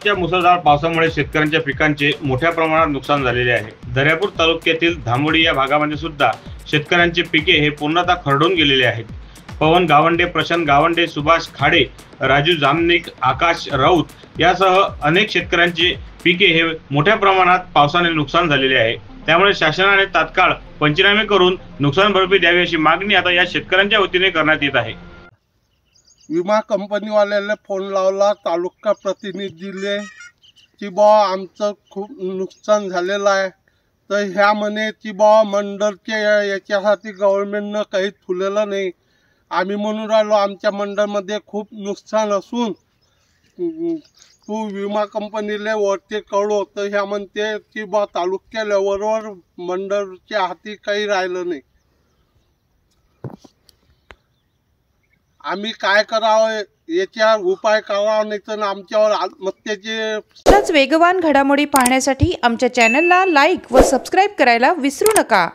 मुसळधार पावसामुळे शेतकऱ्यांच्या पिकांचे मोठ्या प्रमाणात नुकसान झालेले आहे। दर्यापूर तालुक्यातील धामोडी या भागामध्ये सुद्धा शेतकऱ्यांचे पिके हे पूर्णतः खरडून गेलेले आहेत। पवन गावंडे, प्रशांत गावंडे, सुभाष खाडे, राजू जामनिक, आकाश राऊत यासह अनेक शेतकऱ्यांचे पिके हे मोठ्या प्रमाणात पावसाने नुकसान झालेले आहे। त्यामुळे शासनाने तात्काळ पंचनामे करून नुकसान भरपाई द्यावी अशी मागणी आता या शेतकऱ्यांच्या वतीने करण्यात येत आहे। विमा कंपनीवाल्याला फोन लावला, तालुका प्रतिनिधीले की बा आमचं खूप नुकसान झालेलं आहे, तर ह्या म्हणे की बा मंडळचे याच्यासाठी गव्हर्नमेंटनं काही ठेवलेलं नाही। आम्ही म्हणून राहिलो आमच्या मंडळमध्ये खूप नुकसान असून तू विमा कंपनीला वरती कळव, तर ह्या म्हणते की बा तालुक्या लेवलवर मंडळच्या हाती काही राहिलं नाही। आम्ही काय करावं याच्यावर उपाय करावा, नाही तर आमच्यावर आत्महत्येचे। अशाच वेगवान घडामोडी पाहण्यासाठी आमच्या चॅनलला लाईक व सबस्क्राईब करायला विसरू नका।